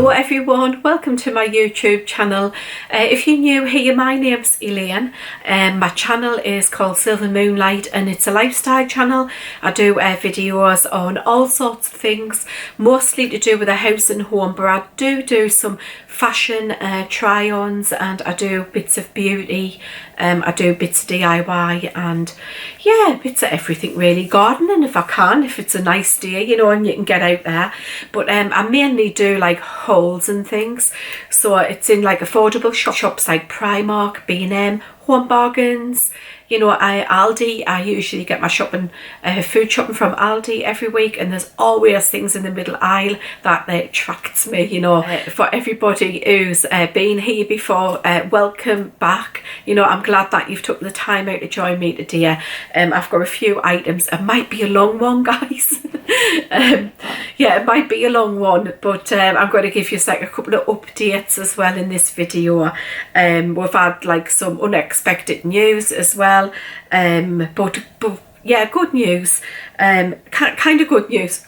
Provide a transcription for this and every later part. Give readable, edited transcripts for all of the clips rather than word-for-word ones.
Hello everyone, welcome to my YouTube channel. If you're new here, my name's Elaine. My channel is called Silver Moonlight and it's a lifestyle channel. I do videos on all sorts of things, mostly to do with the house and home, but I do some fashion try-ons, and I do bits of beauty, I do bits of DIY, and yeah, bits of everything really. Gardening if I can, if it's a nice day, you know, and you can get out there. But I mainly do like hauls and things, so it's in like affordable shops like Primark, B&M, Home Bargains, you know, Aldi. I usually get my shopping, food shopping from Aldi every week, and there's always things in the middle aisle that attracts me, you know. For everybody who's been here before, welcome back. You know, I'm glad that you've took the time out to join me today. I've got a few items. It might be a long one, guys. Yeah, it might be a long one, but I'm going to give you like a couple of updates as well in this video. We've had like some unexpected news as well. But yeah, good news. Kind of good news.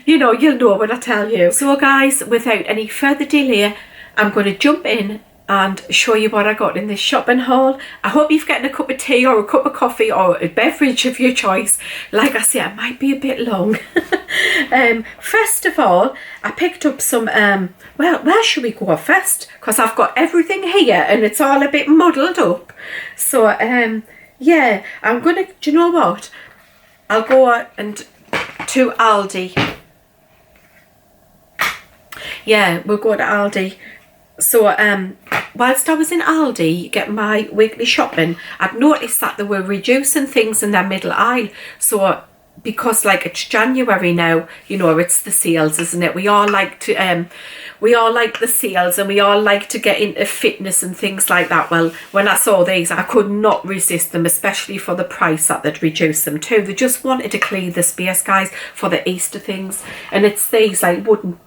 You know, you'll know when I tell you. So guys, without any further delay, I'm going to jump in and show you what I got in this shopping haul. I hope you've gotten a cup of tea or a cup of coffee or a beverage of your choice. Like I say, it might be a bit long. First of all, I picked up some, well, where should we go first? Because I've got everything here and it's all a bit muddled up. So, yeah, I'm going to, do you know what? I'll go and to Aldi. Yeah, we'll go to Aldi. So whilst I was in Aldi getting my weekly shopping, I'd noticed that they were reducing things in their middle aisle. So because like it's January now, you know, it's the sales, isn't it? We all like to we all like the sales, and we all like to get into fitness and things like that. Well, when I saw these, I could not resist them, especially for the price that they'd reduced them to. They just wanted to clear the space, guys, for the Easter things. And it's these like wooden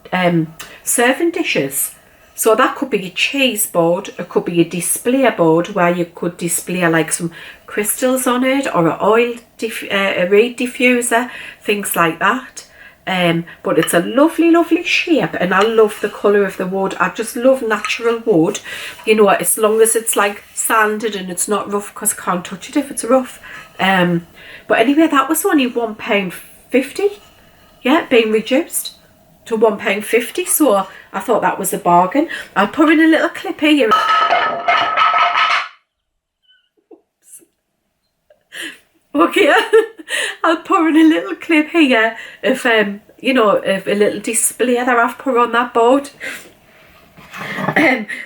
serving dishes. So that could be a cheese board, it could be a display board where you could display like some crystals on it, or a reed diffuser, things like that. But it's a lovely shape, and I love the colour of the wood. I just love natural wood, you know, as long as it's like sanded and it's not rough, because I can't touch it if it's rough. But anyway, that was only £1.50, yeah, being reduced to £1.50, so I thought that was a bargain. I'll put in a little clip here. Oops. Okay, I'll put in a little clip here of you know, of a little display that I've put on that board.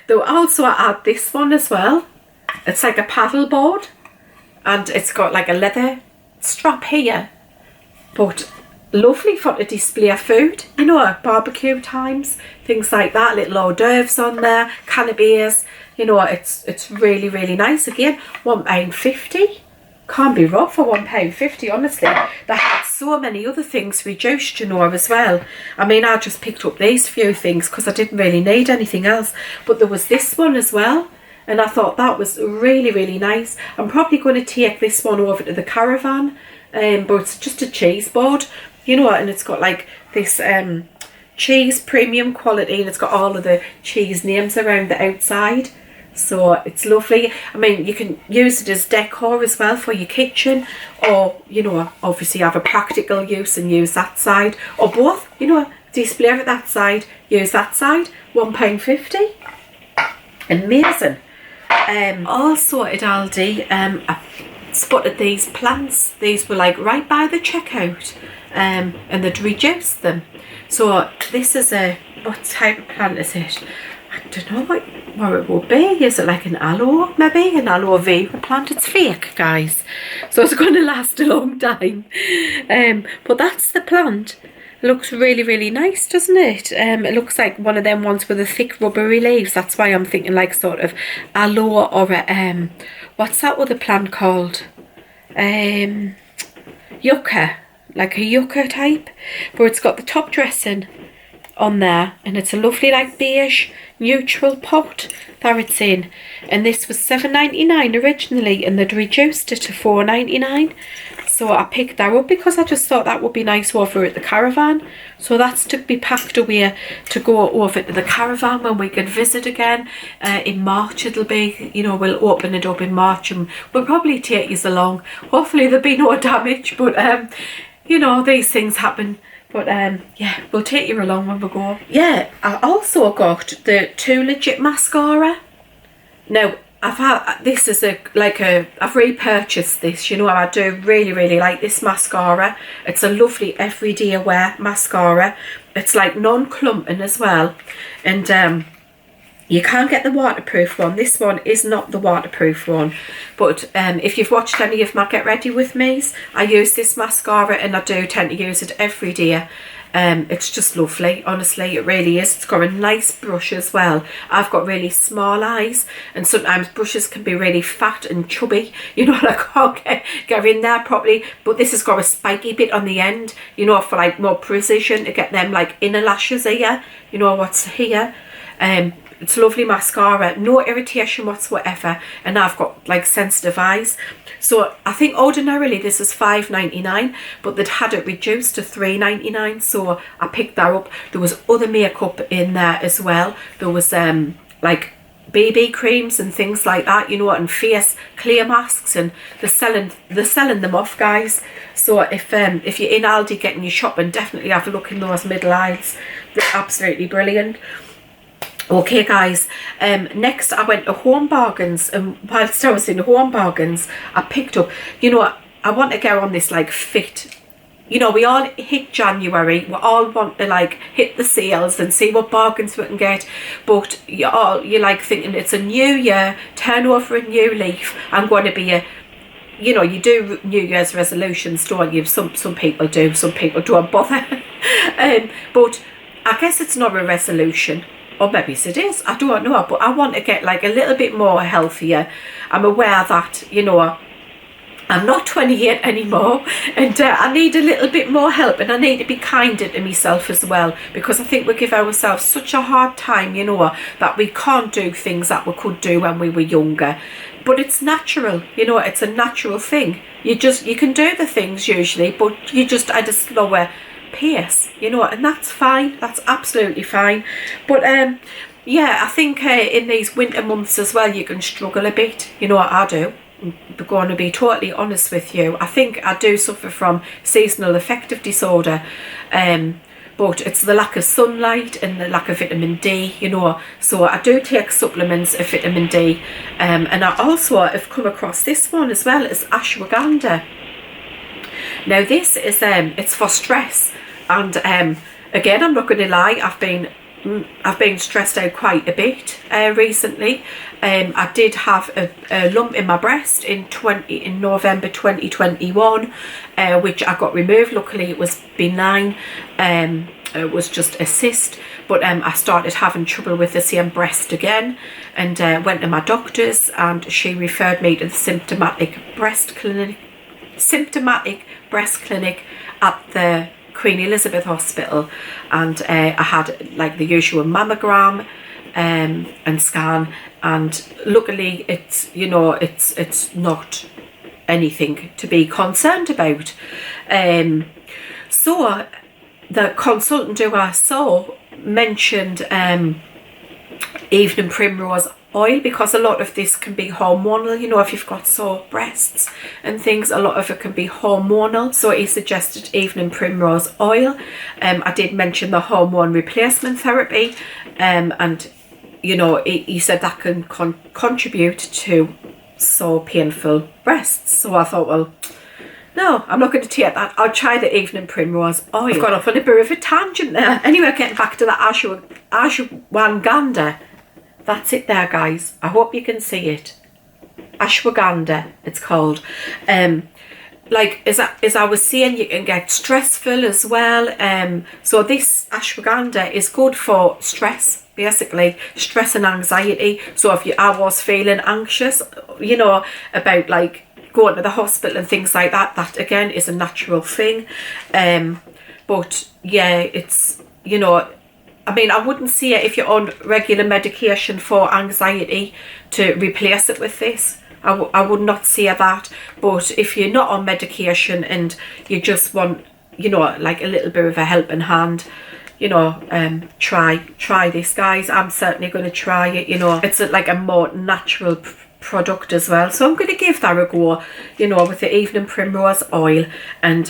Though also I add this one as well. It's like a paddle board, and it's got like a leather strap here, but lovely for to display food, you know, at barbecue times, things like that. Little hors d'oeuvres on there, cannabis, you know, it's really nice. Again, £1.50, can't be wrong for £1.50, honestly. They had so many other things reduced, you know, as well. I mean, I just picked up these few things because I didn't really need anything else, but there was this one as well, and I thought that was really nice. I'm probably going to take this one over to the caravan, but it's just a cheese board, you know, and it's got like this cheese premium quality, and it's got all of the cheese names around the outside. So it's lovely. I mean, you can use it as decor as well for your kitchen, or, you know, obviously have a practical use and use that side, or both, you know, display it that side, use that side. £1.50, amazing. Also at Aldi, I spotted these plants. These were like right by the checkout, and they'd reduced them. So this is what type of plant is it? I don't know what it would be. Is it like an aloe, maybe? An aloe vera plant? It's fake, guys, so it's going to last a long time. But that's the plant. It looks really nice, doesn't it? It looks like one of them ones with the thick rubbery leaves. That's why I'm thinking like sort of aloe, or a what's that other plant called? Yucca, like a yucca type. But it's got the top dressing on there, and it's a lovely like beige neutral pot that it's in, and this was £7.99 originally, and they'd reduced it to £4.99. So I picked that up because I just thought that would be nice over at the caravan. So that's to be packed away to go over to the caravan when we can visit again. In March it'll be, you know, we'll open it up in March and we'll probably take you along. Hopefully there'll be no damage, but you know, these things happen. But yeah, we'll take you along when we go. Yeah, I also got the Too Legit mascara. Now, I've had, this is I've repurchased this, you know, I do really like this mascara. It's a lovely everyday wear mascara. It's like non-clumping as well. And you can't get the waterproof one. This one is not the waterproof one. But if you've watched any of my Get Ready With Me's, I use this mascara and I do tend to use it every day. It's just lovely, honestly, it really is. It's got a nice brush as well. I've got really small eyes and sometimes brushes can be really fat and chubby, you know, and I can't get in there properly. But this has got a spiky bit on the end, you know, for like more precision to get them like inner lashes here, you know, what's here. It's lovely mascara, no irritation whatsoever, and I've got like sensitive eyes. So I think ordinarily this is $5.99, but they'd had it reduced to $3.99, so I picked that up. There was other makeup in there as well. There was like BB creams and things like that, you know, and face clear masks, and they're selling them off, guys. So if you're in Aldi getting your shopping, definitely have a look in those middle aisles. They're absolutely brilliant. Okay guys, next I went to Home Bargains, and whilst I was in Home Bargains I picked up, you know, I want to go on this like fit, you know, we all hit January, we all want to like hit the sales and see what bargains we can get, but you're like thinking it's a new year, turn over a new leaf, I'm going to be a, you know, you do New Year's resolutions, don't you? Some people do, some people don't bother. But I guess it's not a resolution. Or maybe it is, I don't know, but I want to get like a little bit more healthier. I'm aware that, you know, I'm not 28 anymore, and I need a little bit more help, and I need to be kinder to myself as well, because I think we give ourselves such a hard time, you know, that we can't do things that we could do when we were younger. But it's natural, you know, it's a natural thing. You can do the things usually, but you just at a slower pace, you know, and that's fine, that's absolutely fine. But yeah, I think in these winter months as well you can struggle a bit, you know, I do. I'm going to be totally honest with you. I think I do suffer from seasonal affective disorder, but it's the lack of sunlight and the lack of vitamin D, you know, so I do take supplements of vitamin D, and I also have come across this one as well, as ashwagandha. Now this is it's for stress, and again, I'm not going to lie, I've been stressed out quite a bit recently. I did have a lump in my breast in November 2021, which I got removed. Luckily it was benign. It was just a cyst, but I started having trouble with the same breast again, and went to my doctor's, and she referred me to the symptomatic breast clinic at the Queen Elizabeth Hospital, and I had like the usual mammogram and scan, and luckily it's, you know, it's not anything to be concerned about. So the consultant who I saw mentioned evening primrose oil, because a lot of this can be hormonal, you know, if you've got sore breasts and things, a lot of it can be hormonal. So he suggested evening primrose oil. I did mention the hormone replacement therapy, and you know, he said that can contribute to sore painful breasts. So I thought, well, no, I'm not going to take that. I'll try the evening primrose oil. I've gone off on a bit of a tangent there. Anyway, getting back to the ashwagandha. That's it there, guys. I hope you can see it. Ashwagandha, it's called. Like as I was saying, you can get stressful as well. So this ashwagandha is good for stress, basically stress and anxiety. So if I was feeling anxious, you know, about like going to the hospital and things like that, that again is a natural thing. But yeah, it's, you know, I mean, I wouldn't see it if you're on regular medication for anxiety to replace it with this. I would not say that. But if you're not on medication and you just want, you know, like a little bit of a helping hand, you know, try this, guys. I'm certainly going to try it. You know, it's like a more natural product as well, so I'm going to give that a go, you know, with the evening primrose oil, and,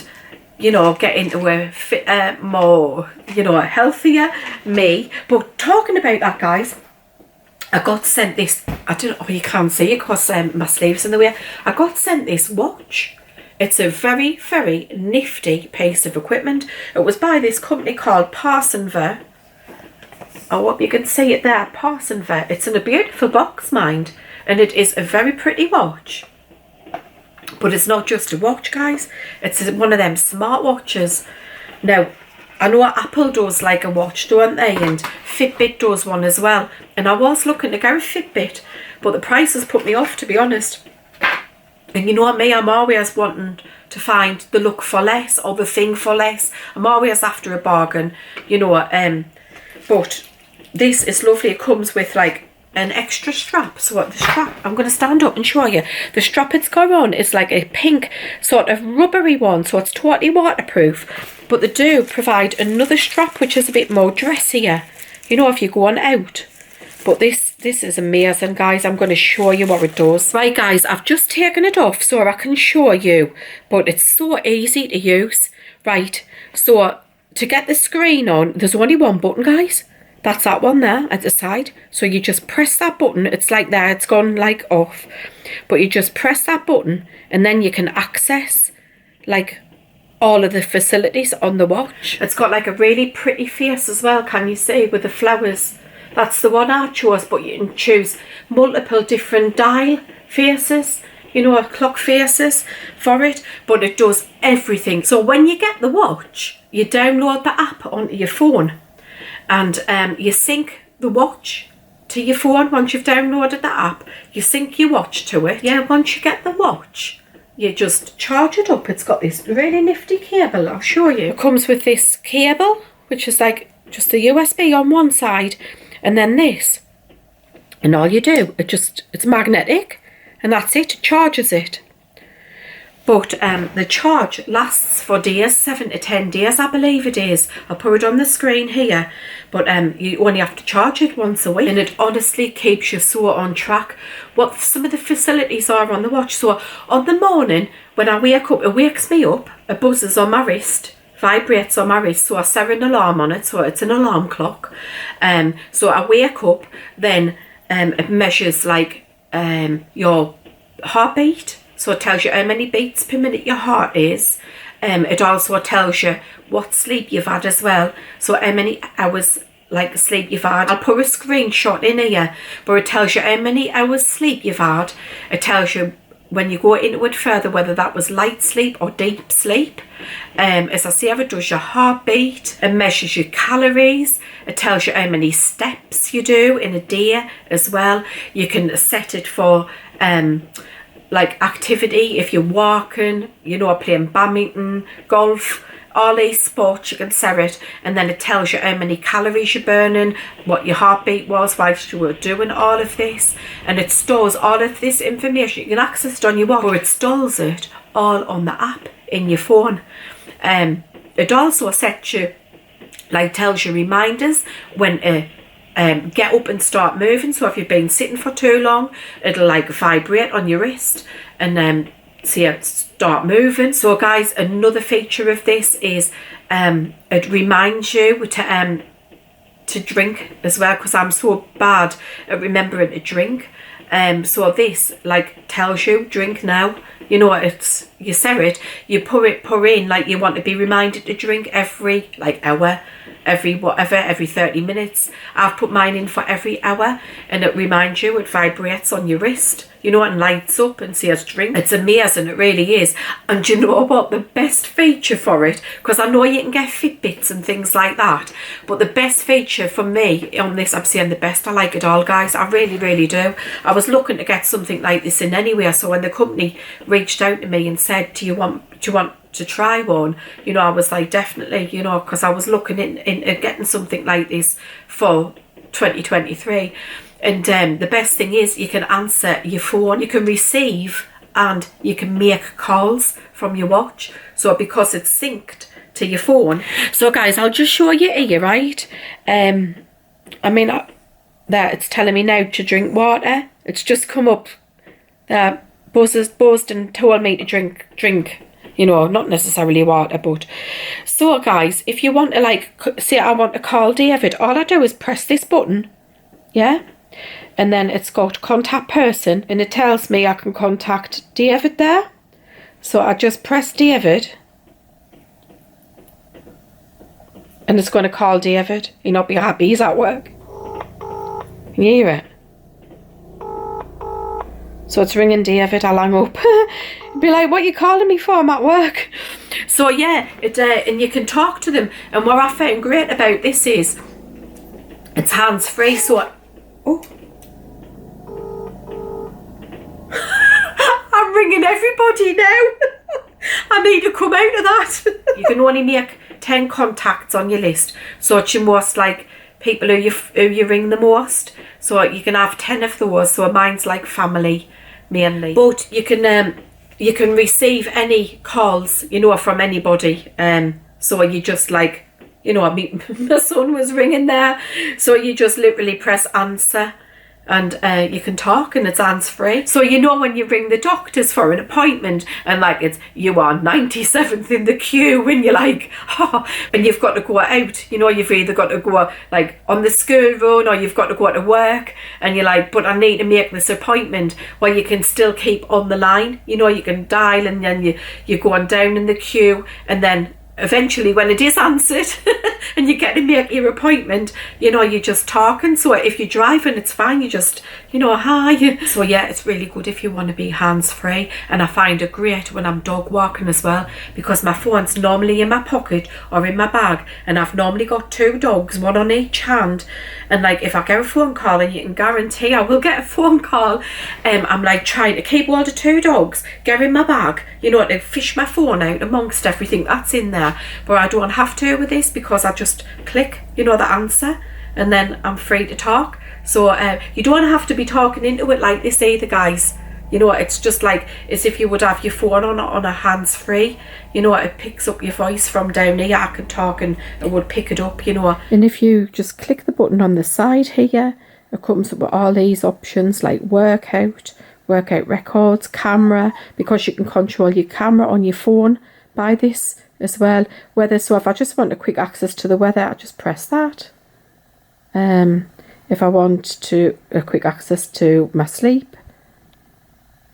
you know, get into a fitter, more, you know, healthier me. But talking about that, guys, I got sent this, I don't know, oh, you can't see it because my sleeve's in the way. I got sent this watch. It's a very, very nifty piece of equipment. It was by this company called Parsonver. I hope you can see it there, Parsonver. It's in a beautiful box, mind, and it is a very pretty watch. But it's not just a watch, guys. It's one of them smartwatches. Now, I know Apple does like a watch, don't they? And Fitbit does one as well. And I was looking to get a Fitbit, but the prices put me off, to be honest. And you know me, I'm always wanting to find the look for less or the thing for less. I'm always after a bargain, you know. But this is lovely. It comes with like an extra strap. So what the strap, I'm going to stand up and show you. The strap it's got on is like a pink sort of rubbery one, so it's totally waterproof. But they do provide another strap which is a bit more dressier, you know, if you're going out. But this is amazing, guys. I'm going to show you what it does. Right, guys, I've just taken it off so I can show you. But it's so easy to use. Right, so to get the screen on, there's only one button, guys. That's that one there at the side. So you just press that button. It's like there, it's gone like off. But you just press that button and then you can access like all of the facilities on the watch. It's got like a really pretty face as well, can you see, with the flowers. That's the one I chose, but you can choose multiple different dial faces, you know, clock faces for it, but it does everything. So when you get the watch, you download the app onto your phone, and you sync the watch to your phone. Once you've downloaded the app, you sync your watch to it. Yeah, once you get the watch, you just charge it up. It's got this really nifty cable, I'll show you. It comes with this cable, which is like just a USB on one side, and then this, and all you do, it's magnetic, and that's it. It charges it. But the charge lasts for days, 7 to 10 days, I believe it is. I'll put it on the screen here. But you only have to charge it once a week, and it honestly keeps you so on track. What some of the facilities are on the watch. So on the morning when I wake up, it wakes me up. It buzzes on my wrist, vibrates on my wrist, so I set an alarm on it, so it's an alarm clock. So I wake up, then it measures like your heartbeat. So it tells you how many beats per minute your heart is. It also tells you what sleep you've had as well. So how many hours like sleep you've had. I'll put a screenshot in here, but it tells you how many hours sleep you've had. It tells you when you go into it further whether that was light sleep or deep sleep. As I say, it does your heartbeat. It measures your calories. It tells you how many steps you do in a day as well. You can set it for like activity, if you're walking, you know, playing badminton, golf, all these sports, you can set it, and then it tells you how many calories you're burning, what your heartbeat was whilst you were doing all of this, and it stores all of this information. You can access it on your watch, or it stores it all on the app in your phone. It also sets you, like, tells you reminders when to get up and start moving. So if you've been sitting for too long, it'll like vibrate on your wrist and see it start moving. So guys, another feature of this is it reminds you to drink as well, because I'm so bad at remembering to drink. So this like tells you drink now. You know, it's, you set it, you pour in like you want to be reminded to drink every like hour, every 30 minutes. I've put mine in for every hour, and it reminds you, it vibrates on your wrist, you know, and lights up and says drink. It's amazing, it really is. And you know what, the best feature for it, because I know you can get Fitbits and things like that, but the best feature for me on this, I'm saying the best, I like it all, guys, I really, really do. I was looking to get something like this in anywhere, so when the company reached out to me and said, do you want to try one, you know, I was like, definitely, you know, because I was looking in getting something like this for 2023. And the best thing is you can answer your phone, you can receive and you can make calls from your watch, so because it's synced to your phone. So guys, I'll just show you here, right? I mean, there it's telling me now to drink water. It's just come up there, buzzed and told me to drink, you know, not necessarily water, but so guys, if you want to, like, say I want to call David, all I do is press this button, yeah, and then it's got contact person, and it tells me I can contact David there. So I just press David and it's going to call David. He'll not be happy, he's at work. Can you hear it? So it's ringing David, I'll hang up. Be like, what are you calling me for? I'm at work. So yeah, and you can talk to them. And what I found great about this is it's hands-free. So I'm ringing everybody now. I need to come out of that. You can only make 10 contacts on your list, so it's your most, like, people who you ring the most. So you can have 10 of those. So mine's like family mainly, but you can receive any calls, you know, from anybody. So you just, like, you know, my son was ringing there, so you just literally press answer and you can talk, and it's hands-free. So you know, when you ring the doctors for an appointment and, like, it's you are 97th in the queue, and you're like, oh, and you've got to go out, you know, you've either got to go, like, on the school run, or you've got to go to work, and you're like, but I need to make this appointment. Well, you can still keep on the line, you know, you can dial, and then you're going down in the queue, and then eventually when it is answered and you get to make your appointment, you know, you're just talking. So if you're driving, it's fine, you just, you know, hi. So yeah, it's really good if you want to be hands-free. And I find it great when I'm dog walking as well, because my phone's normally in my pocket or in my bag, and I've normally got 2 dogs, one on each hand. And, like, if I get a phone call, and you can guarantee I will get a phone call, I'm like trying to keep all the 2 dogs, get in my bag, you know, to fish my phone out amongst everything that's in there. But I don't have to with this, because I just click, you know, the answer, and then I'm free to talk. So you don't have to be talking into it like this either, guys. You know, it's just like as if you would have your phone on a hands-free. You know, it picks up your voice from down here. I can talk and it would pick it up, you know. And if you just click the button on the side here, it comes up with all these options like workout records, camera, because you can control your camera on your phone by this as well. Weather, so if I just want a quick access to the weather, I just press that. If I want a quick access to my sleep,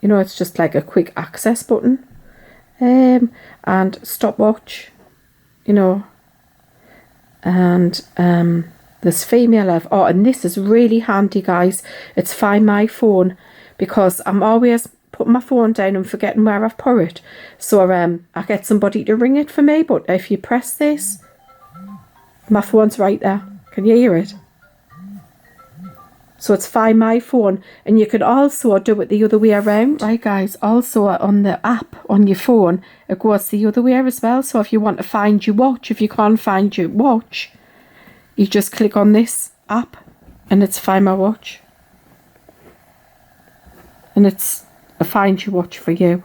you know, it's just like a quick access button. And stopwatch, you know, and there's female oh, and this is really handy, guys. It's Find My Phone, because I'm always putting my phone down and forgetting where I've put it. So I get somebody to ring it for me, but if you press this, my phone's right there. Can you hear it? So it's Find My Phone, and you can also do it the other way around. Right, guys, also on the app on your phone, it goes the other way as well. So if you want to find your watch, if you can't find your watch, you just click on this app and it's Find My Watch. And it's a Find Your Watch for you.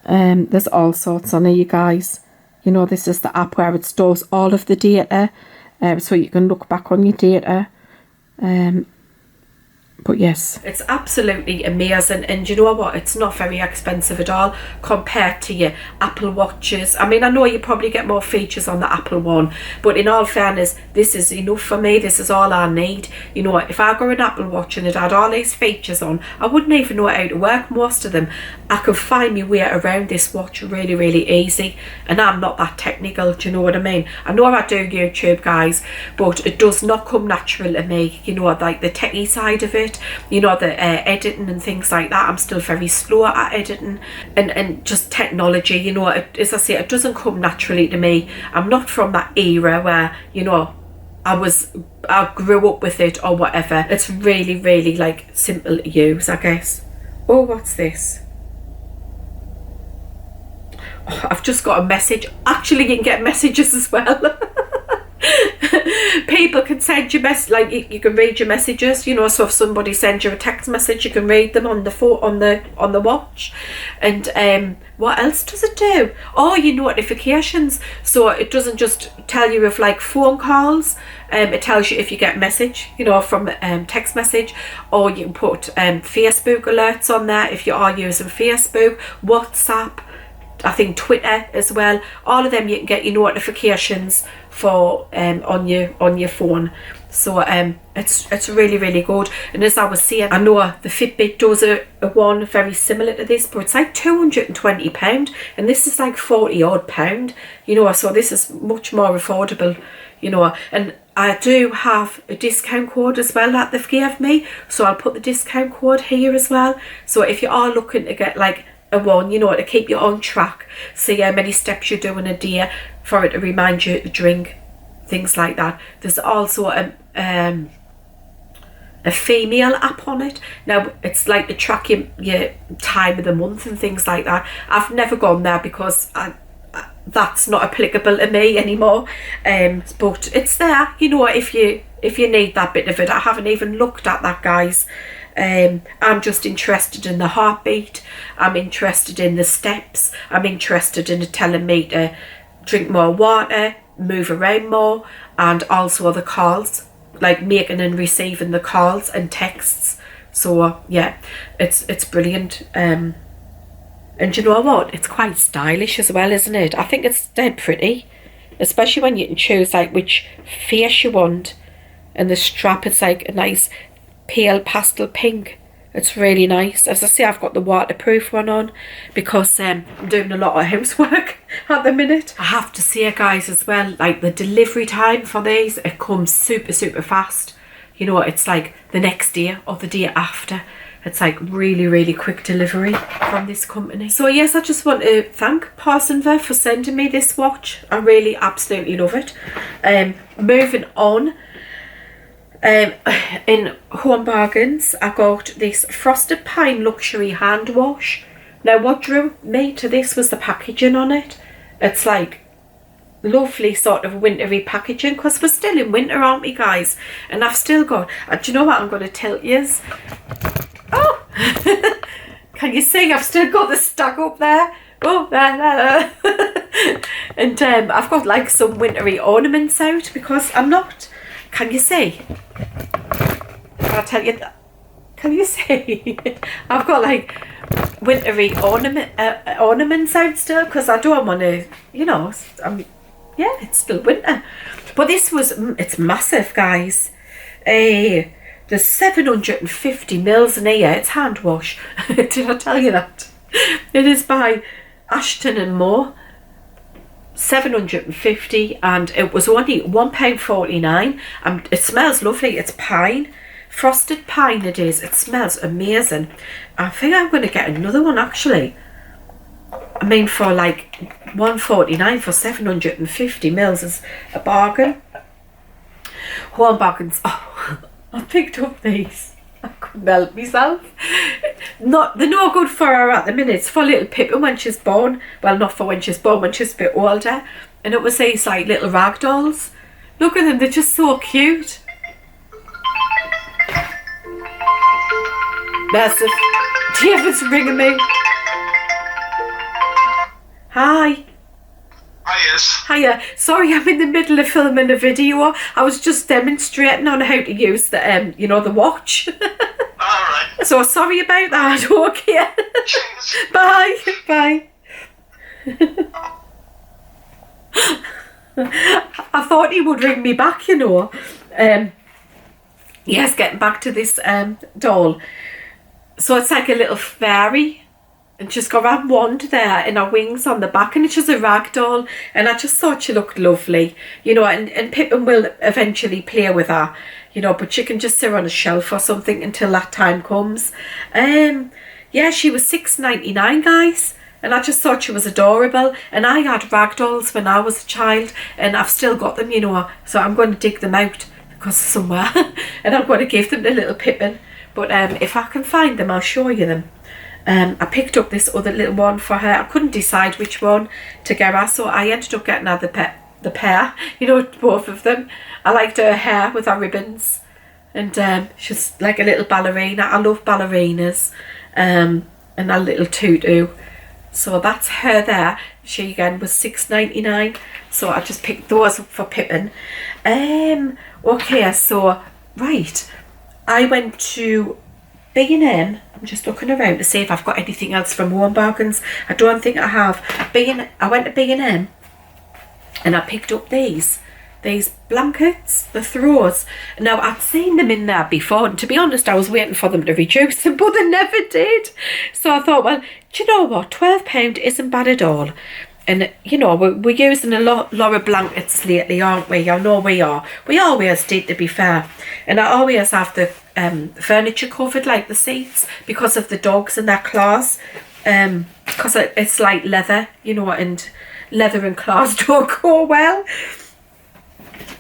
There's all sorts on here, you guys. You know, this is the app where it stores all of the data, so you can look back on your data. But yes, it's absolutely amazing. And you know what, it's not very expensive at all compared to your Apple Watches. I mean, I know you probably get more features on the Apple one, but in all fairness, this is enough for me. This is all I need. You know, if I got an Apple Watch and it had all these features on, I wouldn't even know how to work most of them. I could find my way around this watch really, really easy, and I'm not that technical, do you know what I mean? I know I do YouTube, guys, but it does not come natural to me, you know, like the techie side of it. it. You know, the editing and things like that. I'm still very slow at editing, and just technology, you know, as I say, it doesn't come naturally to me. I'm not from that era where, you know, I grew up with it or whatever. It's really, really like simple to use, I guess. Oh, what's this? Oh, I've just got a message. Actually, you can get messages as well. People can send you like you can read your messages, you know. So if somebody sends you a text message, you can read them on the phone, on the watch. And what else does it do? Oh, your notifications. So it doesn't just tell you of like phone calls. It tells you if you get a message, you know, from text message, or you can put Facebook alerts on there if you are using Facebook, WhatsApp, I think Twitter as well. All of them you can get your notifications for on your phone. So it's really, really good. And as I was saying, I know the Fitbit does a one very similar to this, but it's like £220, and this is like £40 odd, you know. So this is much more affordable, you know. And I do have a discount code as well that they've gave me, so I'll put the discount code here as well. So if you are looking to get like a one, you know, to keep you on track, see how many steps you do in a day, for it to remind you to drink, things like that. There's also a female app on it. Now it's like to track your time of the month and things like that. I've never gone there because that's not applicable to me anymore, but it's there, you know, if you need that bit of it. I haven't even looked at that, guys. I'm just interested in the heartbeat, I'm interested in the steps, I'm interested in it telling me to drink more water, move around more, and also the calls, like making and receiving the calls and texts. So yeah, it's brilliant. And you know what, it's quite stylish as well, isn't it? I think it's dead pretty, especially when you can choose like which face you want, and the strap, it's like a nice pale pastel pink. It's really nice. As I say, I've got the waterproof one on because I'm doing a lot of housework at the minute. I have to say, guys, as well, like the delivery time for these, it comes super, super fast. You know, it's like the next day or the day after. It's like really, really quick delivery from this company. So yes, I just want to thank Parsonver for sending me this watch. I really absolutely love it. Moving on. In Home Bargains, I got this Frosted Pine Luxury Hand Wash. Now what drew me to this was the packaging on it. It's like lovely sort of wintry packaging, because we're still in winter, aren't we, guys? And I've still got, do you know what I'm going to tilt yous? Oh! Can you see? I've still got the stack up there. Oh, there. And I've got like some wintry ornaments out because I'm not... Can you see? Can I tell you that? Can you see? I've got like wintry ornaments out still, because I don't want to, you know, yeah, it's still winter. But this was, it's massive, guys. There's 750 mils in here. It's hand wash. Did I tell you that? It is by Ashton and Moore. 750, and it was only £1.49. It smells lovely. It's pine, frosted pine it is. It smells amazing. I think I'm going to get another one, actually. I mean, for like £1.49 for 750 mils is a bargain. Home Bargains. Oh, I picked up these. I couldn't help myself. They're no good for her at the minute. It's for little Pippin when she's born. Well, not for when she's born, when she's a bit older. And it was these like little rag dolls. Look at them, they're just so cute. There's David's ringing me. Hi. Yes. Hiya. Sorry, I'm in the middle of filming a video. I was just demonstrating on how to use the you know, the watch. Alright. So sorry about that. Okay. Cheers. Bye. Bye. I thought he would ring me back, you know. Yes, getting back to this doll. So it's like a little fairy and she's got a wand there and her wings on the back, and it's just a rag doll, and I just thought she looked lovely, you know, and Pippin will eventually play with her, you know, but she can just sit her on a shelf or something until that time comes. Yeah, she was $6.99, guys, and I just thought she was adorable. And I had rag dolls when I was a child, and I've still got them, you know, so I'm going to dig them out because somewhere and I'm going to give them to little Pippin. But if I can find them, I'll show you them. I picked up this other little one for her. I couldn't decide which one to get her, so I ended up getting her the pair, you know, both of them. I liked her hair with her ribbons, and she's like a little ballerina. I love ballerinas, and a little tutu. So that's her there. She again was $6.99, so I just picked those up for Pippin. Okay, so right, I went to B&M. I'm just looking around to see if I've got anything else from Home Bargains. I don't think I have. I went to B&M and I picked up these blankets, the throws. Now, I'd seen them in there before, and to be honest, I was waiting for them to reduce them, but they never did. So I thought, well, do you know what? £12 isn't bad at all. And, you know, we're using a lot of blankets lately, aren't we? I know we are. We always did, to be fair. And I always have the furniture covered, like the seats, because of the dogs and their claws. Because it's like leather, you know, and leather and claws don't go well.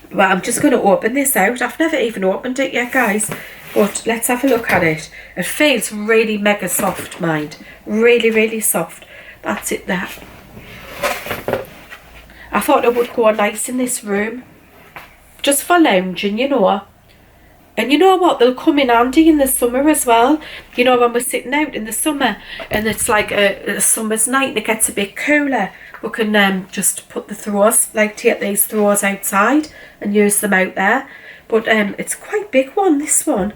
Well, I'm just going to open this out. I've never even opened it yet, guys. But let's have a look at it. It feels really mega soft, mind. Really, really soft. That's it there. I thought it would go nice in this room. Just for lounging, you know. And you know what? They'll come in handy in the summer as well. You know, when we're sitting out in the summer and it's like a summer's night and it gets a bit cooler, we can just put the throws, like take these throws outside and use them out there. But it's quite big one, this one.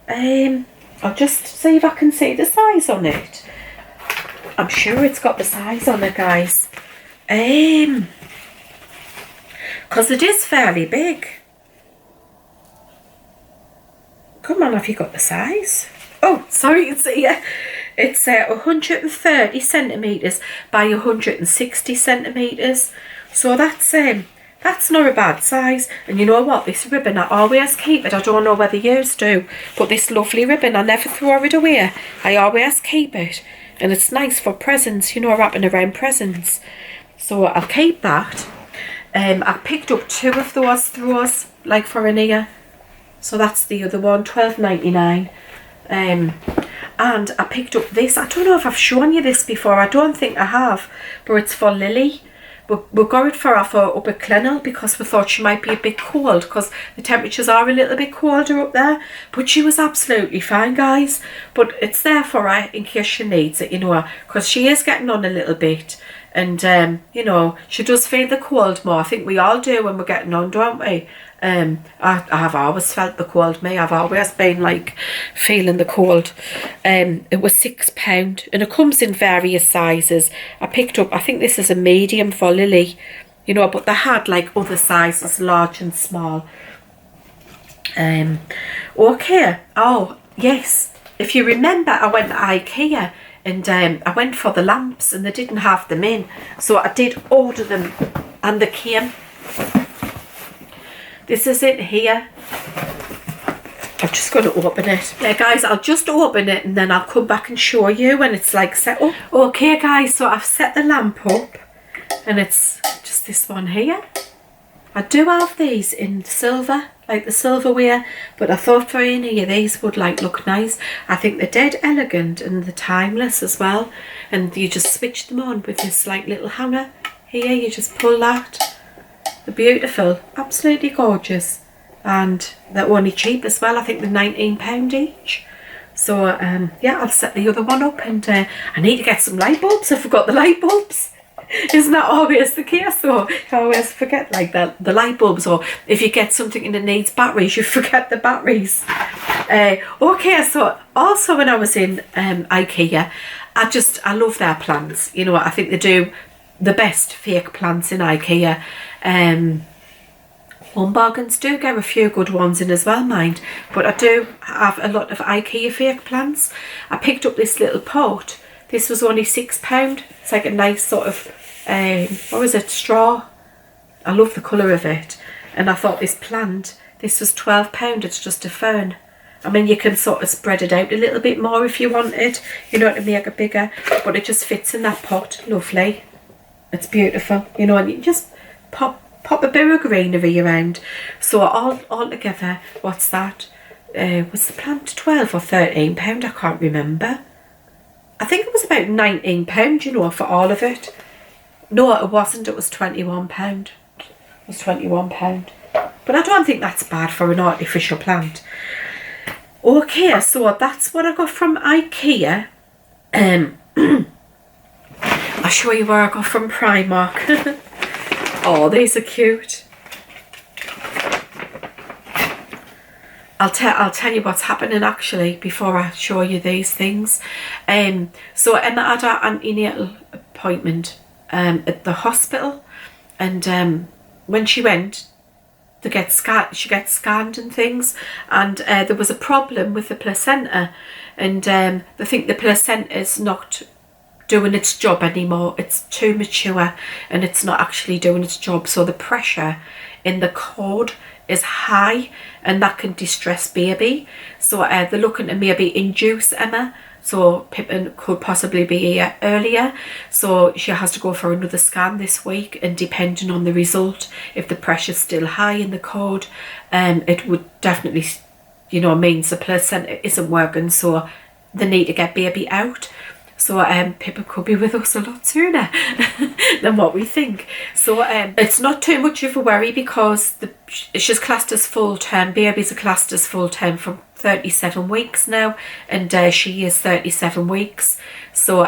I'll just see if I can see the size on it. I'm sure it's got the size on it, guys. Because it is fairly big. Come on, have you got the size? Oh, sorry, it's here. It's 130 centimetres by 160 centimetres. So that's not a bad size. And you know what? This ribbon, I always keep it. I don't know whether you do, but this lovely ribbon, I never throw it away. I always keep it. And it's nice for presents, you know, wrapping around presents. So I'll keep that. I picked up 2 of those throws, like for an ear. So that's the other one, $12.99. And I picked up this. I don't know if I've shown you this before. I don't think I have. But it's for Lily. We got it for her for up at Clennell because we thought she might be a bit cold because the temperatures are a little bit colder up there. But she was absolutely fine, guys. But it's there for her in case she needs it, you know, because she is getting on a little bit. And, you know, she does feel the cold more. I think we all do when we're getting on, don't we? I have always felt the cold, me. I've always been like feeling the cold. It was £6 and it comes in various sizes. I picked up, I think this is a medium for Lily, you know, but they had like other sizes, large and small. Okay. Oh, yes. If you remember, I went to IKEA and I went for the lamps and they didn't have them in. So I did order them and they came. This is it here. I'm just going to open it. Yeah, guys, I'll just open it and then I'll come back and show you when it's like set up. Okay, guys, so I've set the lamp up and it's just this one here. I do have these in silver, like the silverware, but I thought for any of these would like look nice. I think they're dead elegant and they're timeless as well. And you just switch them on with this like little hanger here. You just pull that. They're beautiful, absolutely gorgeous, and they're only cheap as well. I think they're £19 each. So yeah, I'll set the other one up, and I need to get some light bulbs. I forgot the light bulbs. Isn't that always the case? So I always forget like that, the light bulbs, or if you get something and it needs batteries, you forget the batteries. Okay, so also when I was in IKEA, I love their plants. You know, I think they do the best fake plants in IKEA. Home Bargains do get a few good ones in as well, mind, but I do have a lot of IKEA fake plants. I picked up this little pot This was only £6. It's like a nice sort of, what was it, straw. I love the colour of it. And I thought this plant, this was £12. It's just a fern. I mean, you can sort of spread it out a little bit more if you want it, you know, to make it bigger. But it just fits in that pot. Lovely. It's beautiful, you know, and you just pop a bit of greenery around. So all together, what's that? Was the plant £12 or £13? I can't remember. I think it was about £19, you know, for all of it. No, it wasn't. It was £21. It was £21. But I don't think that's bad for an artificial plant. Okay, so that's what I got from IKEA. I'll show you where I got from Primark. Oh, these are cute. I'll tell you what's happening actually before I show you these things. So Emma had her antenatal appointment at the hospital, and when she went to get she gets scanned and things, and there was a problem with the placenta, and they think the placenta is not doing its job anymore. It's too mature and it's not actually doing its job, so the pressure in the cord is high and that can distress baby. So they're looking to maybe induce Emma, so Pippin could possibly be here earlier. So she has to go for another scan this week, and depending on the result, if the pressure's still high in the cord, it would definitely, you know, means the placenta isn't working, so they need to get baby out. So Pippa could be with us a lot sooner than what we think. So it's not too much of a worry, because she's classed as full term. Babies are classed as full term from 37 weeks now, and she is 37 weeks. So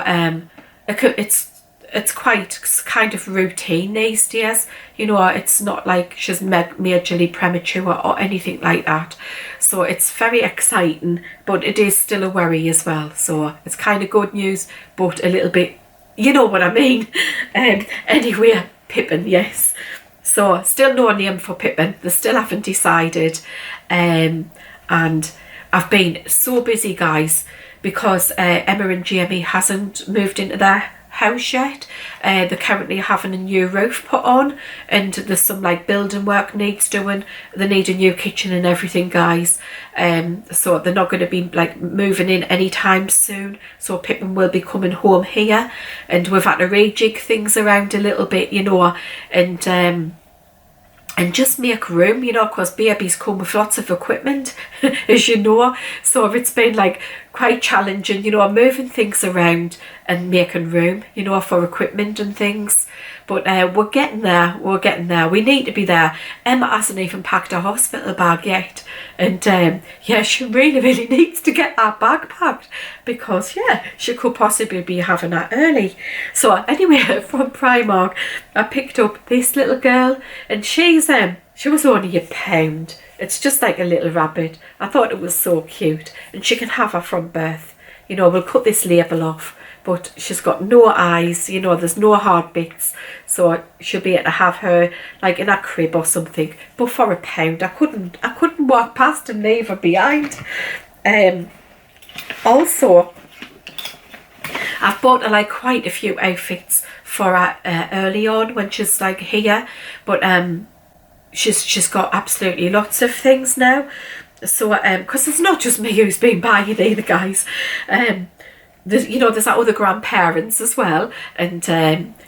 it's quite kind of routine these days. You know, it's not like she's majorly premature or anything like that. So it's very exciting, but it is still a worry as well. So it's kind of good news, but a little bit, you know what I mean. Anyway, Pippin, yes. So still no name for Pippin. They still haven't decided. And I've been so busy, guys, because Emma and Jamie hasn't moved into their house yet. They're currently having a new roof put on, and there's some like building work needs doing. They need a new kitchen and everything, guys. So they're not going to be like moving in anytime soon. So Pippin will be coming home here, and we've had to rejig things around a little bit, you know, and just make room, you know, because babies come with lots of equipment, as you know. So it's been like quite challenging, you know, moving things around and making room, you know, for equipment and things. But we're getting there, we need to be there. Emma hasn't even packed her hospital bag yet, and yeah, she really needs to get that bag packed, because yeah, she could possibly be having that early. So anyway, from Primark, I picked up this little girl, and she was only £1. It's just like a little rabbit. I thought it was so cute, and she can have her from birth. You know, we'll cut this label off, but she's got no eyes, you know, there's no hard bits, so she'll be able to have her like in a crib or something. But for £1, I couldn't walk past and leave her behind. Also, I've bought her like quite a few outfits for her early on when she's like here, but she's got absolutely lots of things now. So because it's not just me who's been buying either, guys. There's, you know, there's our other grandparents as well, and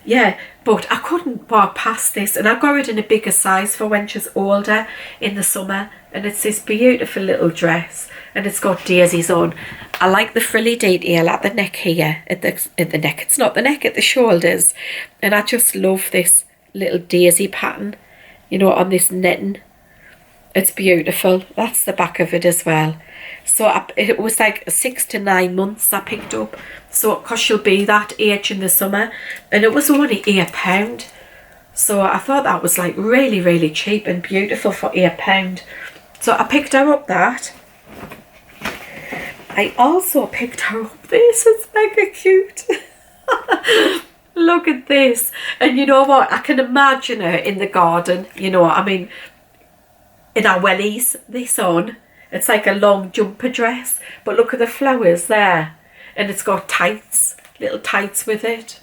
yeah, but I couldn't walk past this, and I got it in a bigger size for when she's older in the summer, and it's this beautiful little dress, and it's got daisies on. I like the frilly detail at the neck here, at the neck. It's not the neck, at the shoulders, and I just love this little daisy pattern, you know, on this netting. It's beautiful. That's the back of it as well. So it was like 6 to 9 months I picked up. So because she'll be that age in the summer, and it was only £8. So I thought that was like really cheap and beautiful for £8. So I picked her up that. I also picked her up this. It's mega cute. Look at this. And you know what? I can imagine her in the garden. You know, I mean, in our wellies, this on. It's like a long jumper dress, but look at the flowers there, and it's got tights. little tights with it.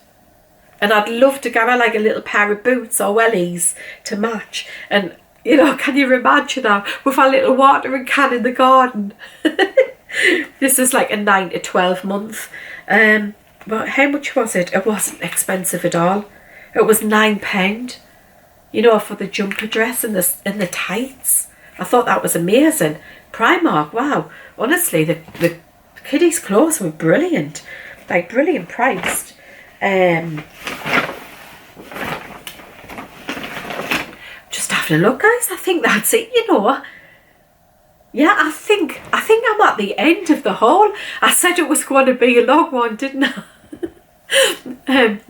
And I'd love to get her like a little pair of boots or wellies to match. And, you know, can you imagine now with our little watering can in the garden? This is like a 9 to 12 month. But how much was it? It wasn't expensive at all. It was £9, you know, for the jumper dress and the tights. I thought that was amazing. Primark, wow. Honestly, the kiddies' clothes were brilliant. Like, brilliant priced. Just having a look, guys. I think that's it, you know. Yeah, I think I'm at the end of the haul. I said it was going to be a long one, didn't I?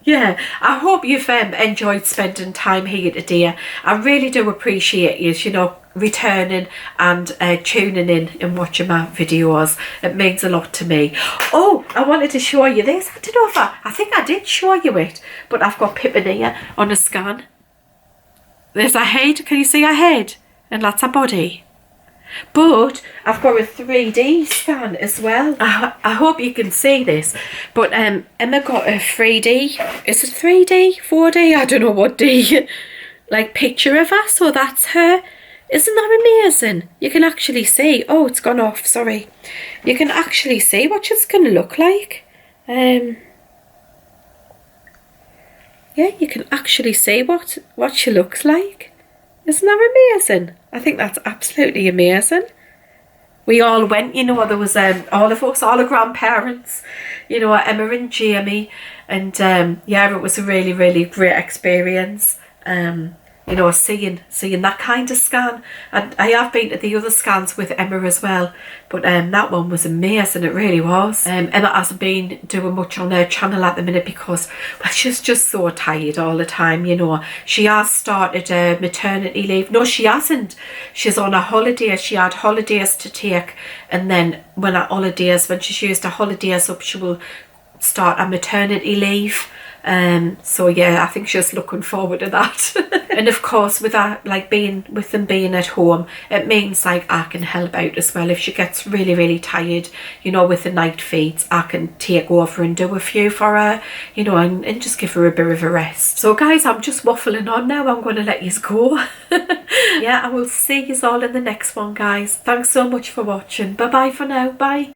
Yeah, I hope you've enjoyed spending time here today. I really do appreciate you know, returning and tuning in and watching my videos. It means a lot to me. Oh, I wanted to show you this. I don't know if I think I did show you it, but I've got Pippin here on a scan. There's a head. Can you see a head? And that's a body. But I've got a 3D scan as well. I hope you can see this. But Emma got a 3D. Is it 3D? 4D? I don't know what D. Like picture of her. So that's her. Isn't that amazing? You can actually see. Oh, it's gone off. Sorry. You can actually see what she's going to look like. Yeah, you can actually see what she looks like. Isn't that amazing? I think that's absolutely amazing. We all went, you know, there was all of us, all the grandparents, you know, Emma and Jamie, and yeah, it was a really, really great experience. You know, seeing that kind of scan. And I have been to the other scans with Emma as well, but that one was amazing. It really was. Emma hasn't been doing much on her channel at the minute because, well, she's just so tired all the time, you know. She has started maternity leave. No, she hasn't. She's on a holiday. She had holidays to take, and then when she's used her holidays up, she will start a maternity leave. So yeah, I think she's looking forward to that. And of course, with that, like with them being at home, it means like I can help out as well. If she gets really, really tired, you know, with the night feeds, I can take over and do a few for her, you know, and just give her a bit of a rest. So guys, I'm just waffling on now. I'm going to let you go. Yeah, I will see you all in the next one, guys. Thanks so much for watching. Bye bye for now. Bye.